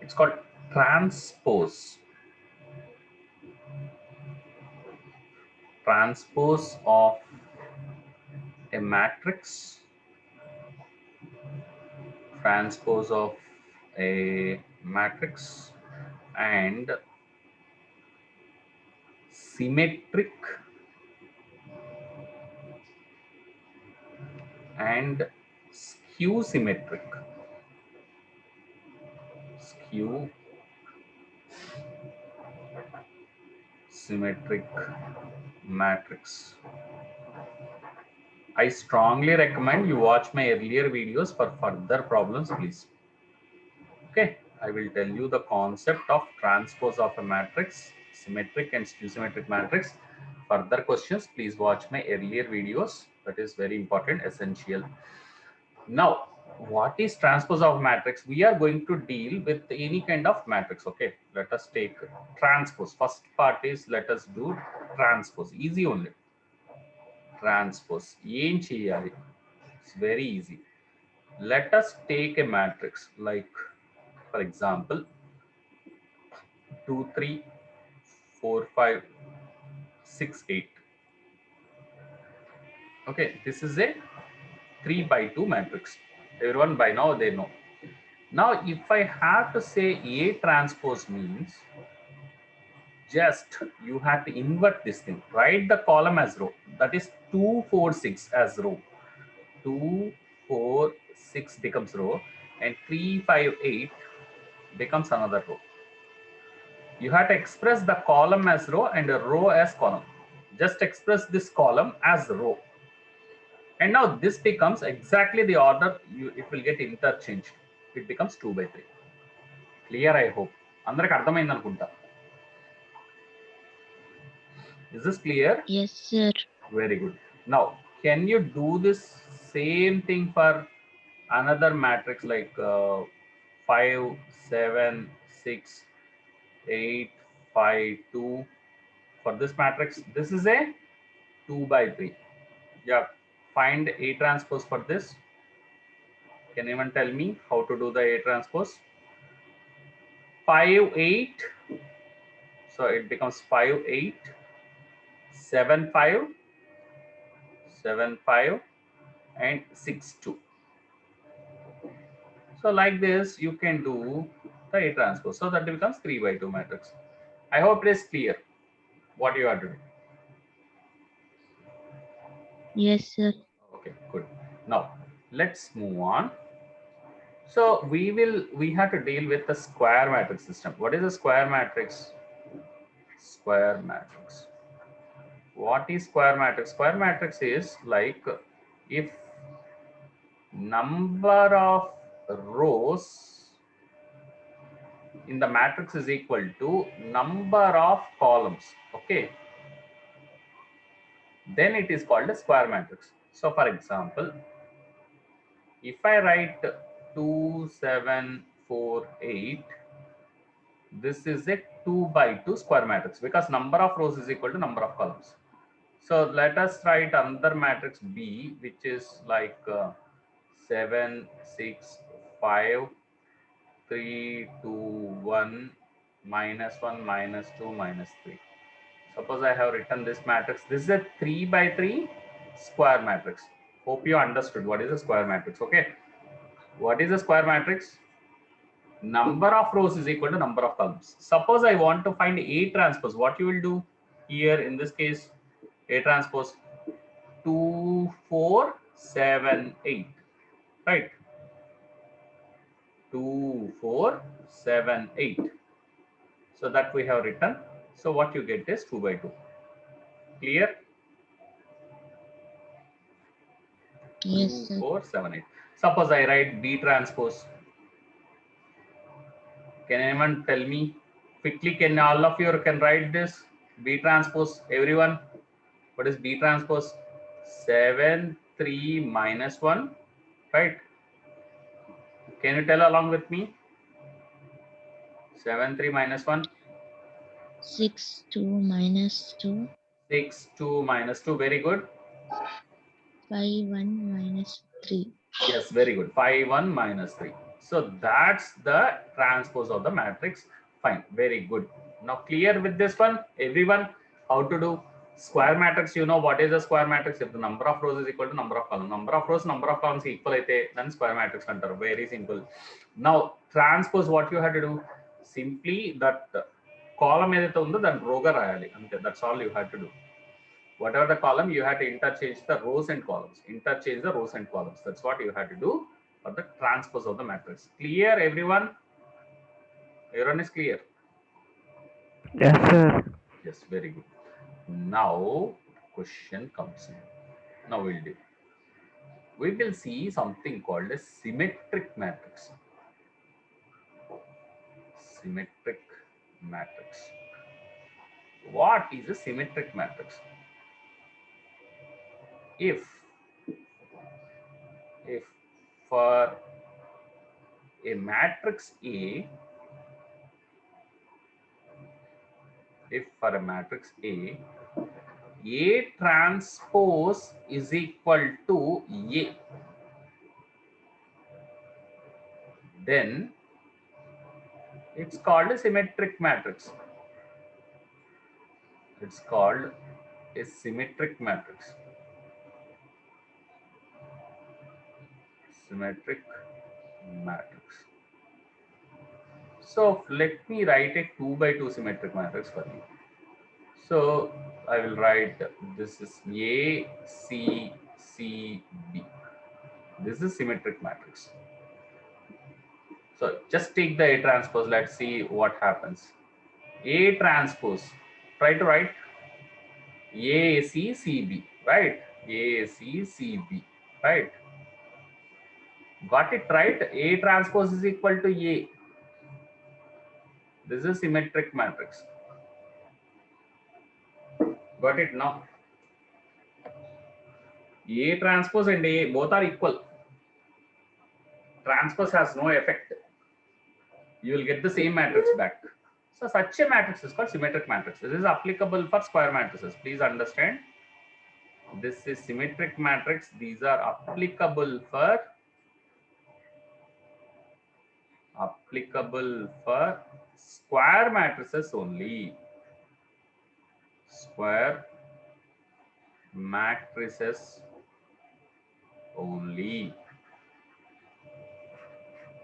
it's called transpose. Transpose of a matrix. Transpose of a matrix and symmetric and skew symmetric. Skew symmetric matrix. I strongly recommend you watch my earlier videos for further problems, please. Okay, I will tell you the concept of transpose of a matrix, symmetric and skew symmetric matrix. Further questions, please watch my earlier videos. That is very important, essential. Now, what is transpose of matrix? We are going to deal with any kind of matrix. Okay, let us take transpose. First part is, let us do transpose. Easy only. Transpose. Em cheyali? It's very easy. Let us take a matrix like, for example, 2 3 4 5 6 8. Okay, this is a 3 by 2 matrix. Everyone by now they know. Now if I have to say A transpose means, just you have to invert this thing. Write the column as row. That is 2 4 6 as row. 2 4 6 becomes row, and 3 5 8 becomes another row. You have to express the column as row and a row as column. Just express this column as row. And now this becomes exactly the order. It will get interchanged. It becomes 2 by 3. Clear, I hope. Andariki ardhamaindi anukunta. Is this clear? Yes, sir. Very good. Now, can you do this same thing for another matrix like 5 7 6 8 5 2? For this matrix, this is a 2 by 3. Yeah, find A transpose for this. Can anyone tell me how to do the A transpose? 5 8. So it becomes 5 8 7 5 7 5 and 6 2. So like this you can do the A transpose. So that becomes 3 by 2 matrix. I hope it is clear what you are doing. Yes, sir. Okay, good. Now let's move on. So we have to deal with the square matrix system. What is a square matrix? Square matrix. What is square matrix? Square matrix is like, if number of rows in the matrix is equal to number of columns. Okay, then it is called a square matrix. So for example, if I write 2 7 4 8, this is a 2 by 2 square matrix because number of rows is equal to number of columns. So let us write another matrix B, which is like 7 6 5 3 2 1 -1 -2 -3. Suppose I have written this matrix. This is a 3 by 3 square matrix. Hope you understood what is a square matrix. Okay, what is a square matrix? Number of rows is equal to number of columns. Suppose I want to find A transpose. What you will do here in this case? A transpose 2 4 7 8, right? 2 4 7 8. So that we have written. So what you get is 2 by 2. Clear? Yes, 2 sir. 4 7 8. Suppose I write B transpose. Can anyone tell me quickly? Can all of you can write this? B transpose, everyone? What is B transpose? 7 3 -1, right? Can you tell along with me? 7 3 -1. 6 2 -2. 6 2 -2. Very good. 5 1 -3. Yes, very good. Phi 1 minus 3. So that's the transpose of the matrix. Fine, very good. Now clear with this one, everyone, how to do square matrix. You know what is a square matrix? If the number of rows is equal to number of columns, number of rows, number of columns equal, then square matrix antaru. Very simple. Now transpose, what you have to do? Simply that column edaithe undo then row ga rayali. That's all you have to do. Whatever the column, you have to interchange the rows and columns. Interchange the rows and columns. That's what you have to do for the transpose of the matrix. Clear, everyone? Everyone is clear? Yes, sir. Yes, very good. Now, question comes in. Now we'll do. We will see something called a symmetric matrix. Symmetric matrix. What is a symmetric matrix? If for a matrix A, if for a matrix A transpose is equal to A, then it's called a symmetric matrix. It's called a symmetric matrix. Symmetric matrix. So let me write a 2 by 2 symmetric matrix for you. So I will write this is A, C, C, B. This is symmetric matrix. So just take the A transpose. Let's see what happens. A transpose. Try to write A, C, C, B. Right? A, C, C, B. Right? Got it right? A transpose is equal to A. This is symmetric matrix. Got it now? A transpose and A both are equal. Transpose has no effect. You will get the same matrix back. So such a matrix is called symmetric matrix. This is applicable for square matrices. Please understand. This is symmetric matrix. These are applicable for square matrices only. Square matrices only.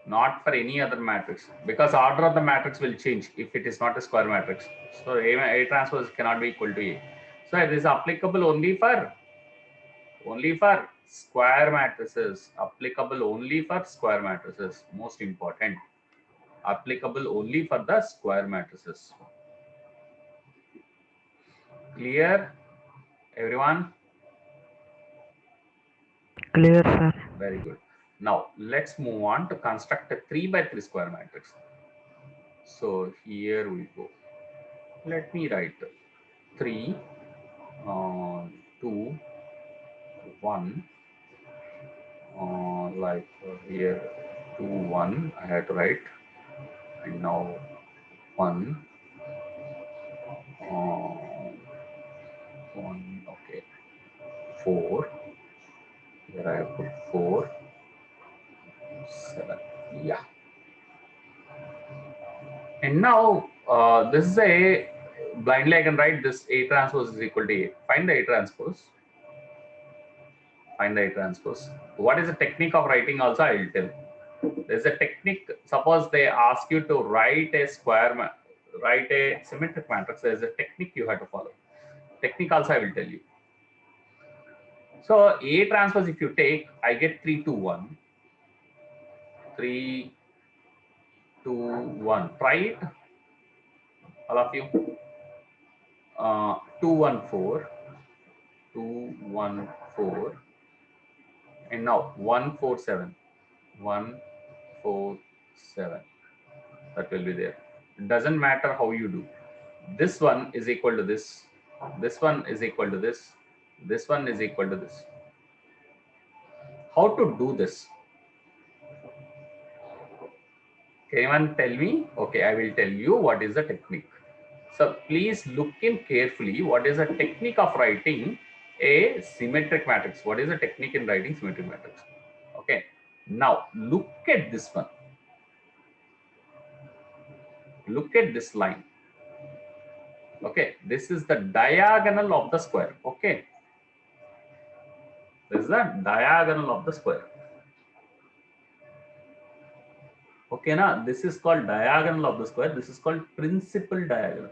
Not for any other matrix, because order of the matrix will change if it is not a square matrix. So A transpose cannot be equal to A. So it is applicable only for square matrices. Applicable only for square matrices. Most important. Applicable only for the square matrices. Clear, everyone? Clear, sir. Very good. Now let's move on to construct a 3 by 3 square matrix. So here we go. Let me write 3, 2, 1. Like here 2, 1. I had to write, and now 1. 1. Okay. 4. Here I have put 4, 7. Yeah. And now this is a blindly I can write this A transpose is equal to A. Find the A transpose. Find the A transpose. What is the technique of writing also I will tell. There's a technique. Suppose they ask you to write a symmetric matrix. There's a technique you have to follow. Technique also I will tell you. So A transpose, if you take, I get 3, 2, 1. 3, 2, 1. Try it, all of you. 2, 1, 4. 2, 1, 4. And now 1, 4, 7. 1, 4, 7. That will be there. It doesn't matter how you do. This one is equal to this. This one is equal to this. This one is equal to this. How to do this? Can anyone tell me? Okay, I will tell you what is the technique. So please look in carefully. What is the technique of writing a symmetric matrix? What is the technique in writing symmetric matrix? Okay. Now look at this one. Look at this line. Okay, this is the diagonal of the square. Okay, this is the diagonal of the square. Okay, now this is called diagonal of the square. This is called principal diagonal.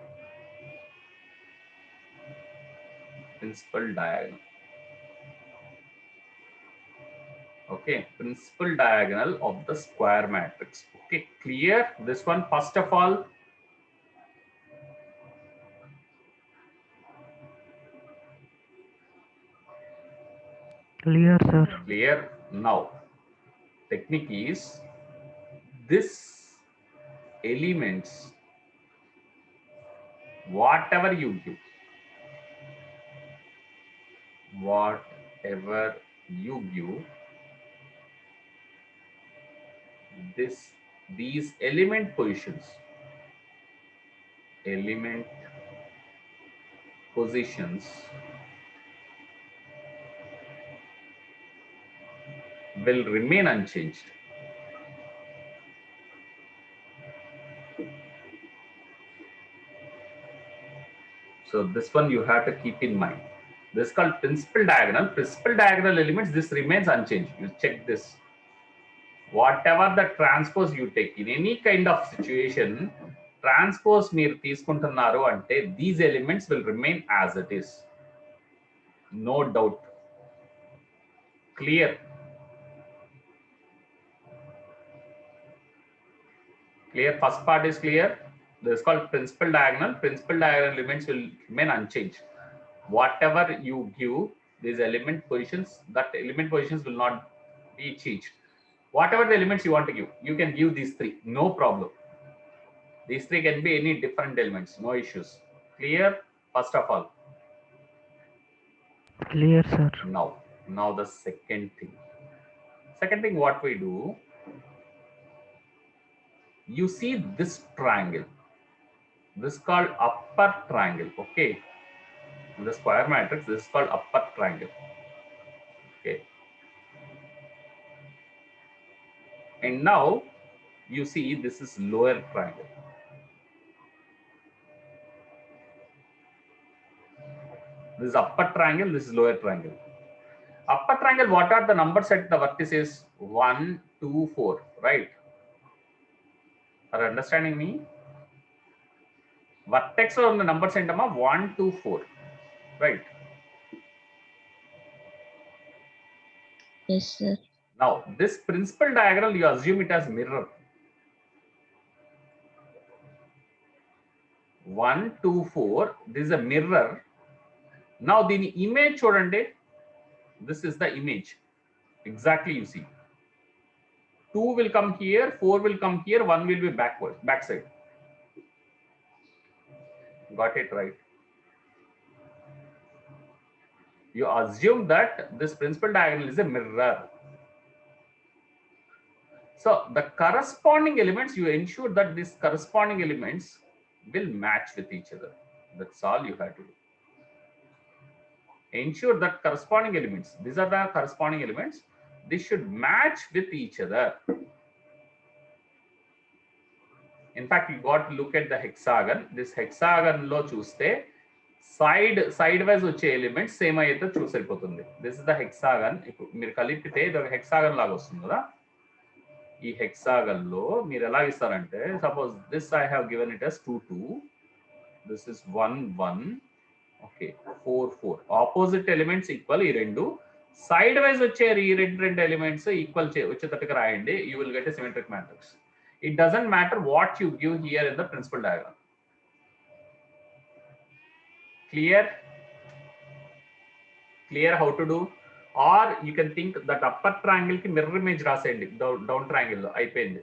Principal diagonal. Okay, principal diagonal of the square matrix. Okay, clear? This one, first of all, Clear, sir. clear. Now, technique is this elements, whatever you give, whatever you give, these element positions will remain unchanged. So this one you have to keep in mind. This is called principal diagonal. Principal diagonal elements, this remains unchanged. You check this. Whatever the transpose you take in any kind of situation, transpose మీరు తీసుకుంటున్నారు అంటే these elements will remain as it is. No doubt. Clear? Clear? First part is clear. This is called principal diagonal. Principal diagonal elements will remain unchanged. Whatever you give these element positions, that element positions will not be changed. Whatever the elements you want to give, you can give these three, no problem. These three can be any different elements, no issues. Clear? First of all. Clear, sir. Now the second thing. Second thing, what we do, you see this triangle. This is called upper triangle. Okay. In the square matrix, this is called upper triangle. Okay. And now you see this is lower triangle. This is upper triangle, this is lower triangle. Upper triangle, what are the numbers at the vertices? 1, 2, 4, right? Are you understanding me? Vertex on the numbers end 1, 2, 4, right? Yes, sir. Now this principal diagonal, you assume it as mirror. 1, 2, 4, this is a mirror. Now the image చూడండి, this is the image. Exactly, you see 2 will come here, 4 will come here, 1 will be backwards, backside. Got it right? You assume that this principal diagonal is a mirror. So the corresponding elements, you ensure that these corresponding elements will match with each other. That's all you have to do. Ensure that corresponding elements, these are the corresponding elements, they should match with each other. In fact, you got to look at the hexagon. This hexagon lo chuste side wise వచ్చే elements same అయితే చూసరిపోతుంది. This is the hexagon. ఇప్పుడు మీరు కలిపితే ఇది ఒక hexagon లాగా వస్తుంది కదా. ఈ హెక్సాగన్ లో మీరు ఎలా ఇస్తారంటే, suppose this I have given it as 2 2, this is 1 1, okay 4 4. Opposite elements equal, ఈ రెండు సైడ్ వైజ్ వచ్చే ఈ రెండు ఎలిమెంట్స్ ఈక్వల్ వచ్చేటట్టుగా రాయండి. You will get a symmetric matrix. It doesn't matter what you give here in the principal diagram. Clear? Clear how to do? Or you can think that upper triangle ki mirror image rasayandi, down triangle lo అయిపోయింది.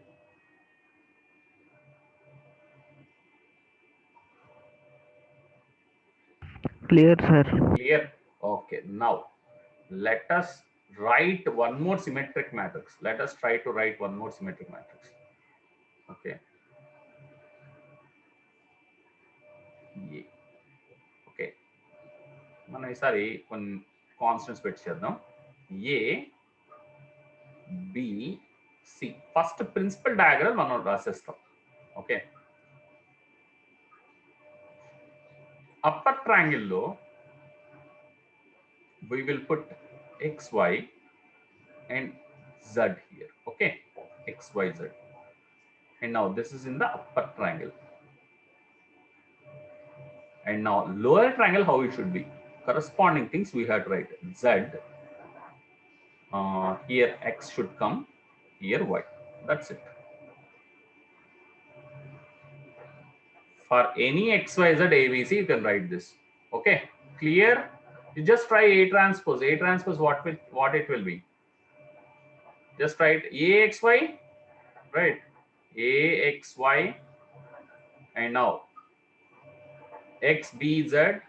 Clear, sir. Clear? Okay. Now let us write one more symmetric matrix. Let us try to write one more symmetric matrix. Okay. Okay. మనం ఈసారి కొన్ని constants పెట్టి చేద్దాం. ఏ B, C. First principal diagonal మనం రాసేస్తాం. Okay. Upper triangle లో we will put XY and Z here. Okay. XY, Z. And now this is in the upper triangle. And now lower triangle, how it should be? Corresponding things we have to write. Z. Here X should come. Here Y. That's it. For any XYZ ABC, you can write this. Okay. Clear? You just try A transpose. A transpose, what it will be? Just write AXY. Right. AXY. And now XBZ.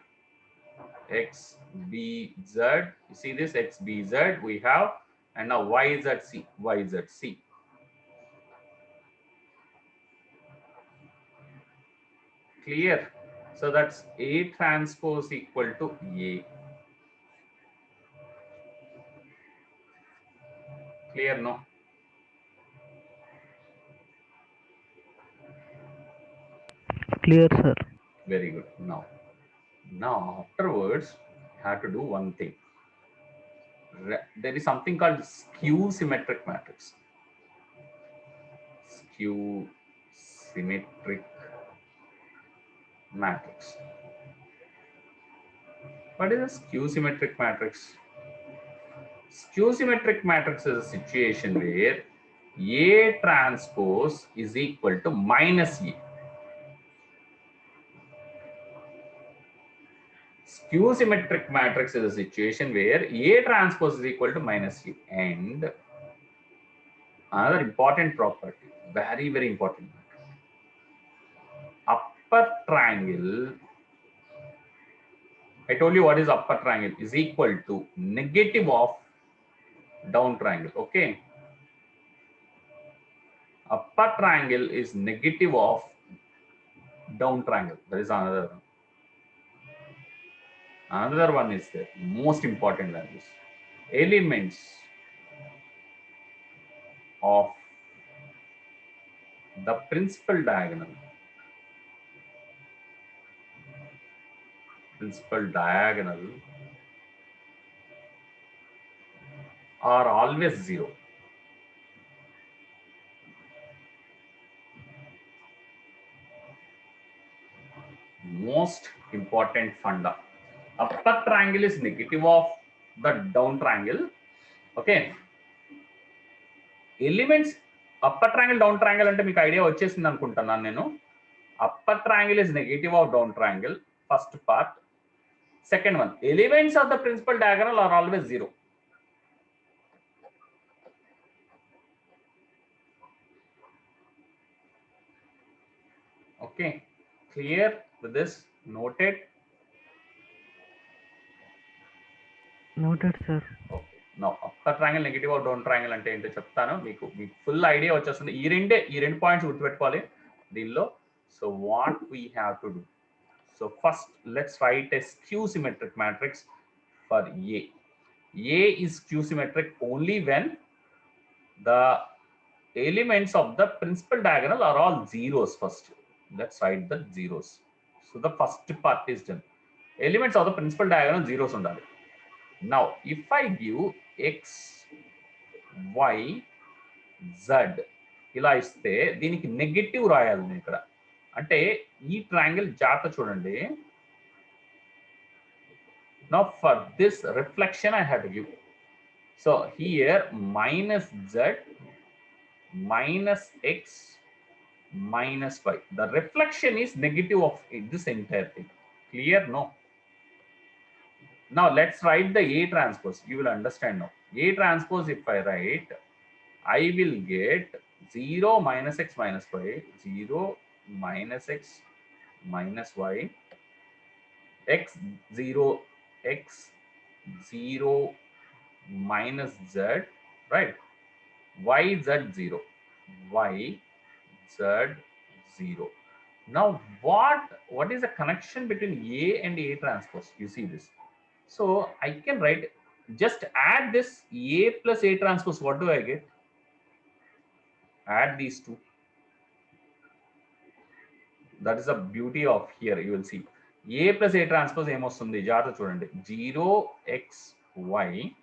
XBZ. You see this XBZ we have, and now YZC. YZC. Clear? So that's A transpose equal to A. Clear? No? Clear, sir. Very good. Now afterwards, you have to do one thing. There is something called skew symmetric matrix. Skew symmetric matrix. What is a skew symmetric matrix? Skew symmetric matrix is a situation where A transpose is equal to minus A. Skew symmetric matrix is a situation where A transpose is equal to minus A. And another important property, very, very important. Upper triangle, I told you what is upper triangle, is equal to negative of down triangle. Okay. Upper triangle is negative of down triangle. There is another one is there. Most important than this. Elements of the principal diagonal. Principal diagonal are always 0. Most important funda. Upper triangle is negative of the down triangle. Okay. Elements upper triangle, down triangle ante meeku idea vachesindi anukuntunnanu nenu. Upper triangle is negative of down triangle. First part. Second one, elements of the principal diagonal are always 0. Okay, clear with this? Noted? Noted, sir. Okay. Now upper triangle negative of down triangle ante ento cheptanu meeku full idea vachestundi. Ee rendu points gurtupeట్టుకోవాలి దీనిలో. So what we have to do? So first let's write a skew symmetric matrix for A. A is skew symmetric only when the elements of the principal diagonal are all zeros first. Let's write the zeros. So the first part is done. Elements of the principal diagonal zeros undali. Now if I give X, Y, Z ఇలా ఇస్తే దీనికి negative రాయాలి నేను ఇక్కడ. అంటే ఈ triangle జాగ్రత్త చూడండి. Now for this reflection I had to give. So here minus Z minus X minus Y. The reflection is negative of this entire thing. Clear? No? Now let's write the A transpose. You will understand now. A transpose, if I write, I will get 0 minus X minus Y, 0 minus X minus Y, X 0 minus Z, right? Y Z 0, Y Z 0. Now what is the connection between A and A transpose? You see this. So I can write Just add this A plus A transpose. What do I get? Add these two. That is the beauty of here. You will see A plus A transpose ఏమొస్తుంది జాగ్రత్త చూడండి 0xy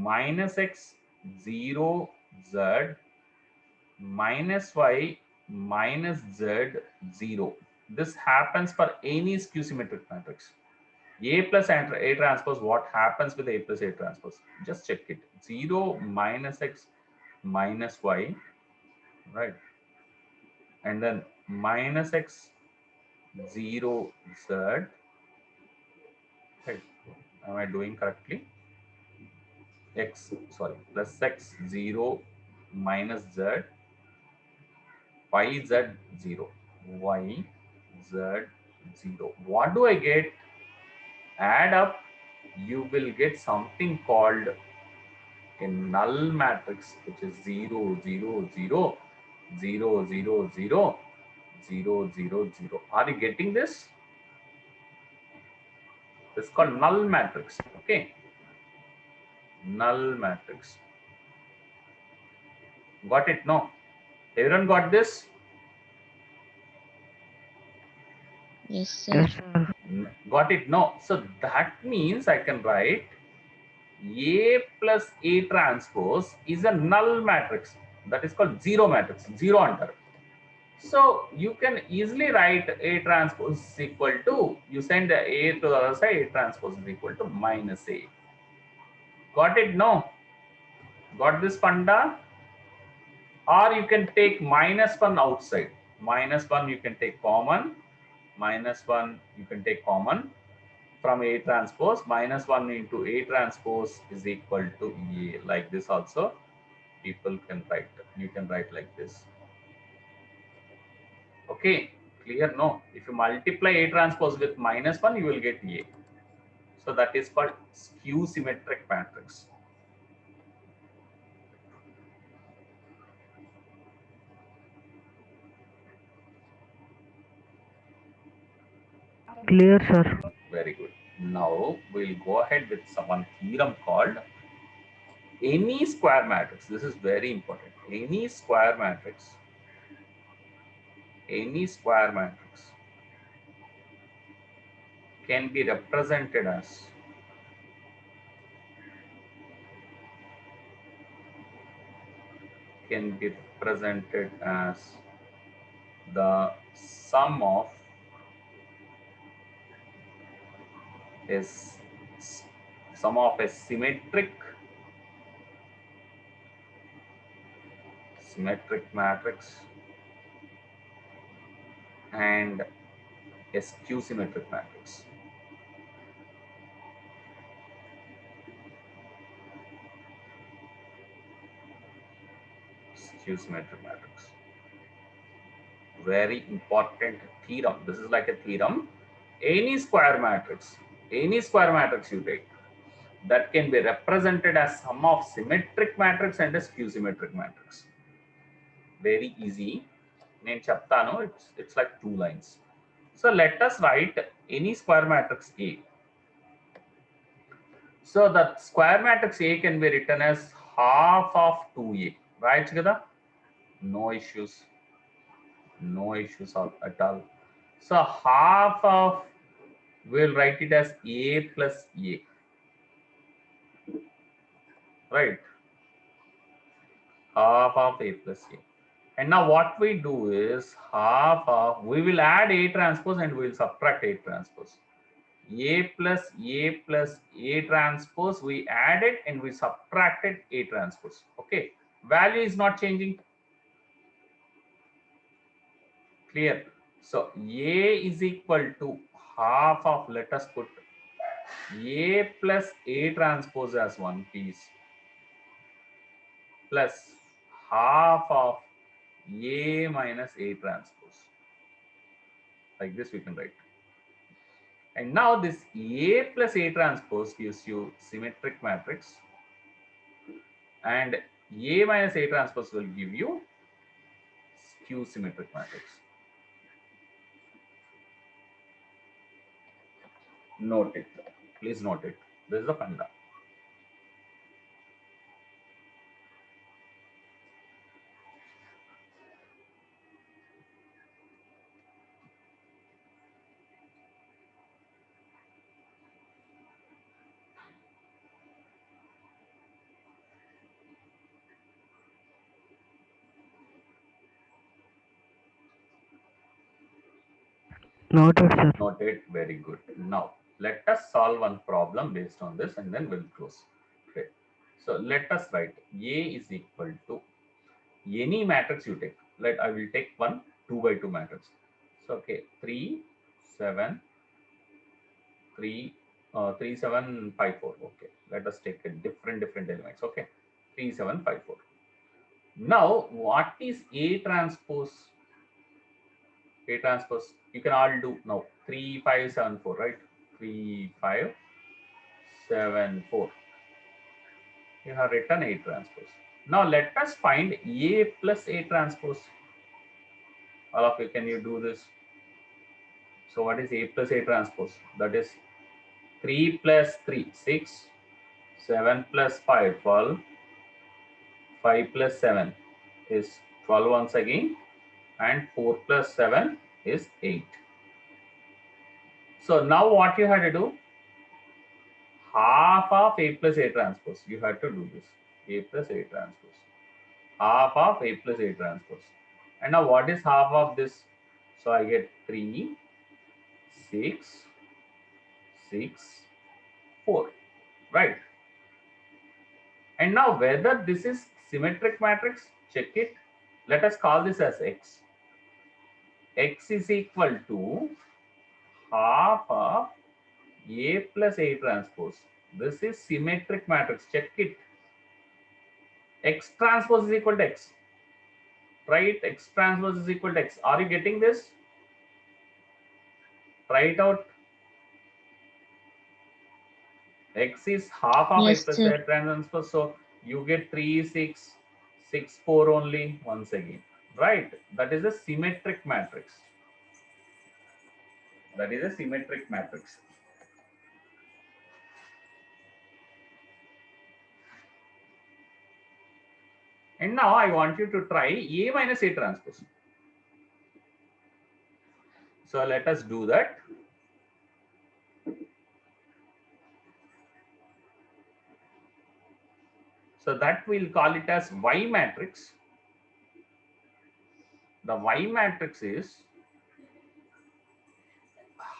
minus x 0z minus y minus z 0. This happens for any skew symmetric matrix. A plus A transpose, what happens with A plus A transpose? Just check it. 0 minus x minus y, right? And then minus x 0 z, right? Am I doing correctly? X, sorry, plus x 0 minus z, y z 0, y z 0. What do I get? Add up, you will get something called a null matrix, which is 0 0 0 0 0 0 0 0 0. Are you getting this? This is called null matrix. Okay, null matrix. Got it? No, everyone got this? Yes, sir. Yes, sir. Got it? No. So that means I can write A plus A transpose is a null matrix. That is called zero matrix. Zero under. So you can easily write A transpose is equal to, you send A to the other side, A transpose is equal to minus A. Got it? No. Got this funda? Or you can take minus 1 outside. Minus 1 you can take common. Minus 1 you can take common from A transpose. Minus 1 into A transpose is equal to A. Like this also people can write. You can write like this. Okay, clear? No. If you multiply A transpose with minus 1, you will get A. So that is called skew symmetric matrix. Clear, sir. Very good. Now we'll go ahead with one theorem called any square matrix. This is very important. Any square matrix can be represented as the sum of a symmetric matrix and a skew symmetric matrix. Skew symmetric matrix. Very important theorem. This is like a theorem. Any square matrix you take, that can be represented as sum of symmetric matrix and a skew symmetric matrix. Very easy. It's like 2 lines. So let us write any square matrix A. So the square matrix A can be written as half of 2A. Right, Chigada? No issues. No issues at all. So half of, we'll write it as A plus A. Right? Half of A plus A. And now what we do is half of, we will add A transpose and we will subtract A transpose. A plus A transpose, we added and we subtracted A transpose. Okay. Value is not changing. Clear? So A is equal to half of, let us put A plus A transpose as one piece plus half of A minus A transpose. Like this we can write. And now this A plus A transpose gives you symmetric matrix, and A minus A transpose will give you skew symmetric matrix. Note it. Please note it. This is the funda. Noted, sir. Noted. Very good. Now, let us solve one problem based on this and then we'll close. Okay. So, let us write A is equal to any matrix you take. I will take one 2 by 2 matrix. So, okay, 3, 7, 3, 3, 7, 5, 4. Okay. Let us take a different elements. Okay. 3, 7, 5, 4. Now, what is A transpose? A transpose, you can all do now. 3, 5, 7, 4, right? 3, 5, 7, 4. You have written A transpose. Now let us find A plus A transpose. All of you, can you do this? So what is A plus A transpose? That is 3 plus 3, 6, 7 plus 5, 12, 5 plus 7 is 12 once again, and 4 plus 7 is 8. So now what you have to do? Half of A plus A transpose. You have to do this. A plus A transpose. Half of A plus A transpose. And now what is half of this? So I get 3, 6, 6, 4. Right. And now whether this is symmetric matrix, check it. Let us call this as X. X is equal to half of A plus A transpose. This is symmetric matrix. Check it. X transpose is equal to X. Right? X transpose is equal to X. Are you getting this? Try it out. X is half of A Yes, plus sir. A transpose. So you get 3, 6, 6, 4 only once again. Right? That is a symmetric matrix. That is a symmetric matrix. And now I want you to try A minus A transpose. So let us do that. So that we'll call it as Y matrix. The Y matrix is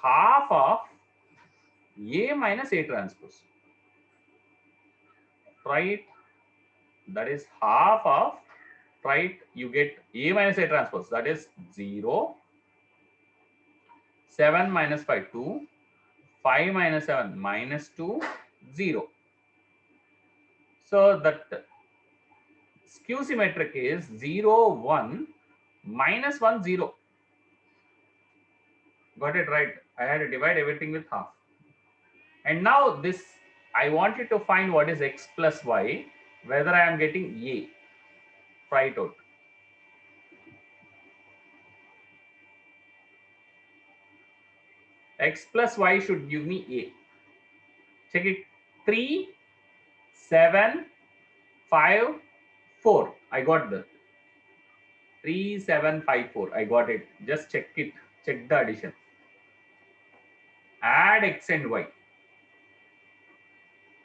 half of A minus A transpose. Try it. That is half of, right? You get A minus A transpose. That is 0, 7 minus 5, 2, 5 minus 7, minus 2, 0. So that skew symmetric is 0, 1, minus 1, 0. Got it right? I had to divide everything with half. And now this, I want you to find what is X plus Y, whether I am getting A. Try it out. X plus Y should give me A. Check it. 3, 7, 5, 4. I got that. 3, 7, 5, 4. I got it. Just check it. Check the addition. Add X and Y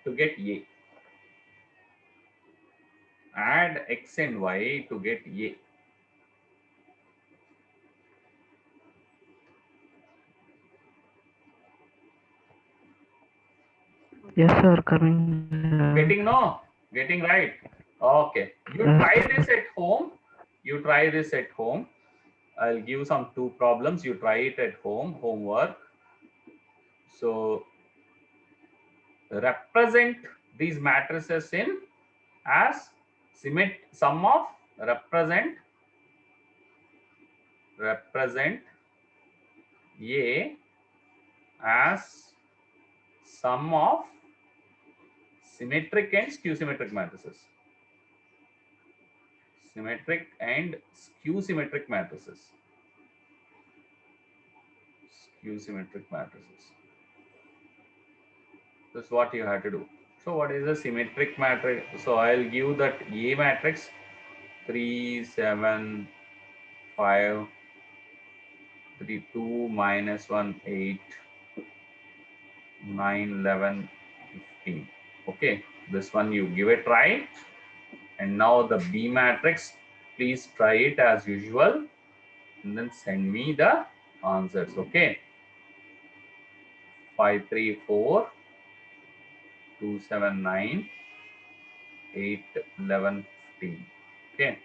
to get A. Add X and Y to get A. Yes, sir. Coming. Getting no? Getting right? Okay. You Yes, try sir. this at home. You try this at home. I'll give some 2 problems. You try it at home, homework. So represent these matrices in as sum of represent A as sum of symmetric and skew symmetric matrices. Symmetric and skew symmetric matrices. Skew symmetric matrices. This is what you have to do. So what is a symmetric matrix? So I'll give that A matrix 3, 7, 5, 3, 2, minus 1, 8, 9, 11, 15. Okay, this one you give a try. And now the B matrix, please try it as usual and then send me the answers. Okay, 5, 3, 4, 2, 7, 9, 8, 11, 15. Okay.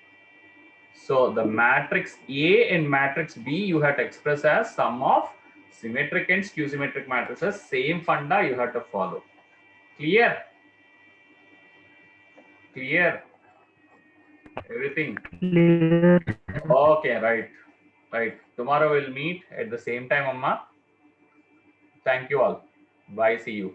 So the matrix A and matrix B you have to express as sum of symmetric and skew symmetric matrices. Same funda you have to follow. Clear? Clear? Everything? Clear. Okay, right. Right. Tomorrow we'll meet at the same time, Amma. Thank you all. Bye. See you.